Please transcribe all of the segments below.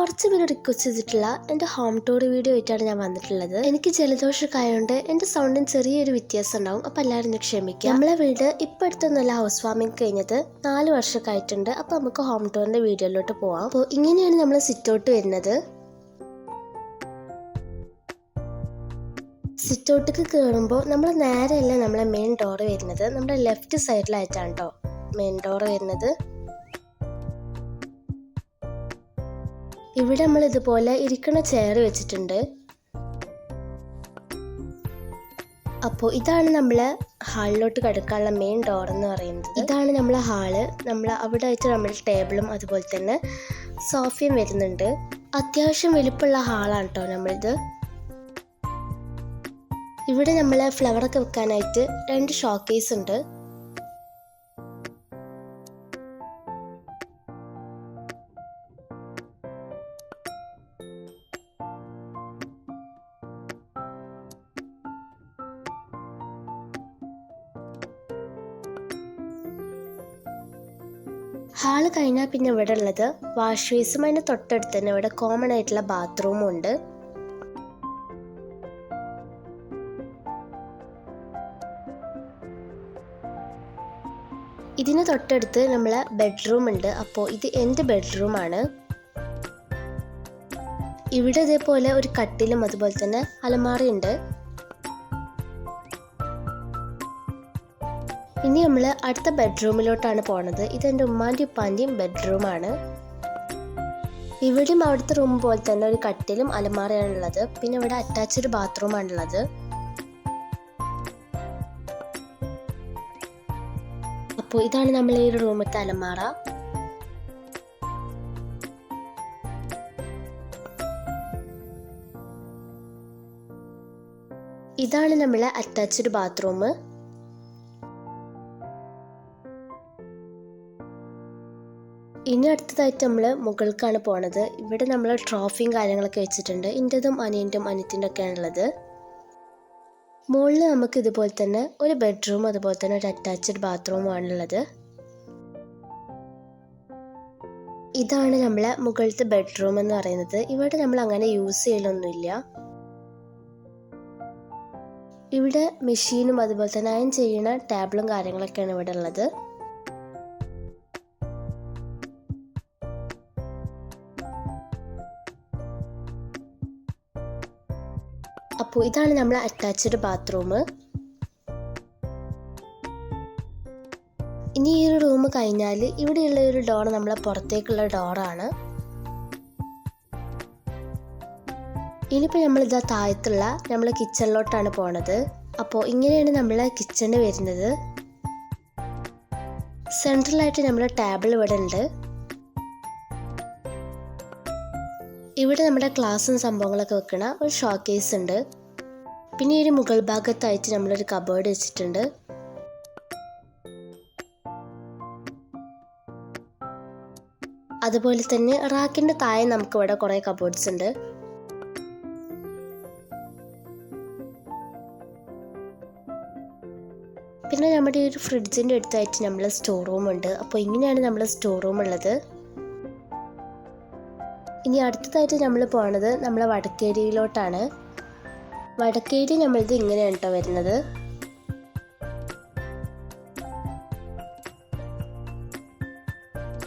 കുറച്ച് പേര് റിക്വസ്റ്റ് ചെയ്തിട്ടുള്ള എൻ്റെ ഹോം ടൂർ വീഡിയോ ആയിട്ടാണ് ഞാൻ വന്നിട്ടുള്ളത്. എനിക്ക് ജലദോഷമൊക്കെ ആയതുകൊണ്ട് എൻ്റെ സൗണ്ടിന് ചെറിയൊരു വ്യത്യാസം ഉണ്ടാവും. അപ്പോൾ എല്ലാവരും ഒന്ന് ക്ഷമിക്കുക. നമ്മളെ വീട് ഇപ്പം അടുത്തൊന്നുമല്ല ഹൗസ് വാമിങ് കഴിഞ്ഞത്, 4 വർഷമൊക്കെ ആയിട്ടുണ്ട്. അപ്പോൾ നമുക്ക് ഹോം ടൂറിൻ്റെ വീഡിയോയിലോട്ട് പോവാം. അപ്പോൾ ഇങ്ങനെയാണ് നമ്മൾ സിറ്റ് ഔട്ട് വരുന്നത്. സിറ്റ് ഔട്ടിക്ക് കയറുമ്പോൾ നമ്മൾ നേരെയല്ല നമ്മളെ മെയിൻ ഡോർ വരുന്നത്, നമ്മുടെ ലെഫ്റ്റ് സൈഡിലായിട്ടാണ് കേട്ടോ മെയിൻ ഡോർ വരുന്നത്. ഇവിടെ നമ്മൾ ഇതുപോലെ ഇരിക്കുന്ന ചെയർ വെച്ചിട്ടുണ്ട്. അപ്പോൾ ഇതാണ് നമ്മൾ ഹാളിലോട്ട് കിടക്കാനുള്ള മെയിൻ ഡോർ എന്ന് പറയുന്നത്. ഇതാണ് നമ്മളെ ഹാള്. നമ്മൾ അവിടെ വെച്ച് നമ്മൾ ടേബിളും അതുപോലെ തന്നെ സോഫയും വരുന്നുണ്ട്. അത്യാവശ്യം വലിപ്പമുള്ള ഹാളാണ് കേട്ടോ നമ്മളിത്. ഇവിടെ നമ്മൾ ഫ്ലവറൊക്കെ വെക്കാനായിട്ട് 2 ഷോക്കേസ് ഉണ്ട്. ഹാള് കഴിഞ്ഞാൽ പിന്നെ ഇവിടെ ഉള്ളത് വാഷ് ബേസും അതിൻ്റെ തൊട്ടടുത്ത് തന്നെ ഇവിടെ കോമൺ ആയിട്ടുള്ള ബാത്റൂമും ഉണ്ട്. ഇതിന് തൊട്ടടുത്ത് നമ്മളെ ബെഡ്റൂം ഉണ്ട്. അപ്പോൾ ഇത് എൻ്റെ ബെഡ്റൂമാണ്. ഇവിടെ ഇതേപോലെ ഒരു കട്ടിലും അതുപോലെ തന്നെ അലമാറയുണ്ട്. ഇനി നമ്മൾ അടുത്ത ബെഡ്റൂമിലോട്ടാണ് പോണത്. ഇതെൻ്റെ ഉമ്മാൻ്റെയും ഉപ്പാൻ്റെയും ബെഡ്റൂമാണ്. ഇവിടെയും അവിടുത്തെ റൂം പോലെ തന്നെ ഒരു കട്ടിലും അലമാറയാണുള്ളത്. പിന്നെ ഇവിടെ അറ്റാച്ച്ഡ് ബാത്റൂമാണുള്ളത്. അപ്പോൾ ഇതാണ് നമ്മൾ ഈ റൂമത്തെ അലമാറ. ഇതാണ് നമ്മളെ അറ്റാച്ച്ഡ് ബാത്റൂം. ഇനി അടുത്തതായിട്ട് നമ്മൾ മുകൾക്കാണ് പോണത്. ഇവിടെ നമ്മൾ ട്രോഫിയും കാര്യങ്ങളൊക്കെ വെച്ചിട്ടുണ്ട്. എൻ്റെതും അനിയൻ്റെയും അനിയത്തിൻ്റെ ഒക്കെയാണുള്ളത്. മുകളിൽ നമുക്ക് ഇതുപോലെ തന്നെ ഒരു ബെഡ്റൂം അതുപോലെ തന്നെ ഒരു അറ്റാച്ച്ഡ് ബാത്റൂമാണുള്ളത്. ഇതാണ് നമ്മളെ മുകളിലത്തെ ബെഡ്റൂം എന്ന് പറയുന്നത്. ഇവിടെ നമ്മൾ അങ്ങനെ യൂസ് ചെയ്യലൊന്നുമില്ല. ഇവിടെ മെഷീനും അതുപോലെ തന്നെ അയൺ ചെയ്യുന്ന ടേബിളും കാര്യങ്ങളൊക്കെയാണ് ഇവിടെ ഉള്ളത്. അപ്പോൾ ഇതാണ് നമ്മളെ അറ്റാച്ച്ഡ് ബാത്റൂം. ഇനി ഈ ഒരു റൂം കഴിഞ്ഞാൽ ഇവിടെയുള്ള ഒരു ഡോർ നമ്മളെ പുറത്തേക്കുള്ള ഡോറാണ്. ഇനിയിപ്പോൾ നമ്മളിതാ താഴത്തുള്ള നമ്മളെ കിച്ചണിലോട്ടാണ് പോണത്. അപ്പോൾ ഇങ്ങനെയാണ് നമ്മളെ കിച്ചണ് വരുന്നത്. സെൻട്രലായിട്ട് നമ്മളെ ടേബിൾ ഇവിടെ ഉണ്ട്. ഇവിടെ നമ്മുടെ ഗ്ലാസും സംഭവങ്ങളൊക്കെ വെക്കണ ഒരു ഷോക്കേസ് ഉണ്ട്. പിന്നെ ഈ ഒരു മുകൾ ഭാഗത്തായിട്ട് നമ്മളൊരു കബോർഡ് വെച്ചിട്ടുണ്ട്. അതുപോലെ തന്നെ റാക്കിൻ്റെ താഴെ നമുക്ക് ഇവിടെ കുറേ കബോർഡ്സ് ഉണ്ട്. പിന്നെ നമ്മുടെ ഈ ഒരു ഫ്രിഡ്ജിൻ്റെ അടുത്തായിട്ട് നമ്മളെ സ്റ്റോർ റൂം ഉണ്ട്. അപ്പോൾ ഇങ്ങനെയാണ് നമ്മളെ സ്റ്റോർ റൂം ഉള്ളത്. ഇനി അടുത്തതായിട്ട് നമ്മൾ പോണത് നമ്മളെ വടക്കേരിയിലോട്ടാണ്. വടക്കേരി നമ്മളത് ഇങ്ങനെയാണ് കേട്ടോ വരുന്നത്.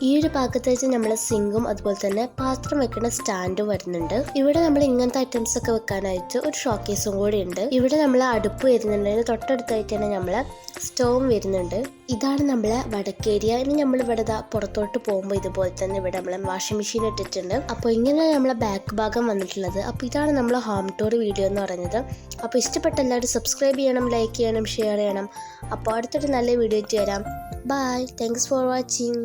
ഈ ഒരു ഭാഗത്തായിട്ട് നമ്മളെ സിങ്കും അതുപോലെ തന്നെ പാത്രം വെക്കുന്ന സ്റ്റാൻഡും വരുന്നുണ്ട്. ഇവിടെ നമ്മൾ ഇങ്ങനത്തെ ഐറ്റംസ് ഒക്കെ വെക്കാനായിട്ട് ഒരു ഷോക്കേസും കൂടി ഉണ്ട്. ഇവിടെ നമ്മളെ അടുപ്പ് വരുന്നുണ്ട്. അതിന് തൊട്ടടുത്തായിട്ട് തന്നെ നമ്മളെ സ്റ്റോവും വരുന്നുണ്ട്. ഇതാണ് നമ്മളെ വടക്കേരിയ. ഇനി നമ്മൾ ഇവിടെ പുറത്തോട്ട് പോകുമ്പോൾ ഇതുപോലെ തന്നെ ഇവിടെ നമ്മളെ വാഷിംഗ് മെഷീൻ ഇട്ടിട്ടുണ്ട്. അപ്പോൾ ഇങ്ങനെയാണ് നമ്മളെ ബാക്ക് ഭാഗം വന്നിട്ടുള്ളത്. അപ്പോൾ ഇതാണ് നമ്മളെ ഹോം ടൂർ വീഡിയോ എന്ന് പറയുന്നത്. അപ്പോൾ ഇഷ്ടപ്പെട്ട എല്ലാവരും സബ്സ്ക്രൈബ് ചെയ്യണം, ലൈക്ക് ചെയ്യണം, ഷെയർ ചെയ്യണം. അപ്പോൾ അടുത്തൊരു നല്ല വീഡിയോ ആയിട്ട് വരാം. ബൈ. Thanks for watching.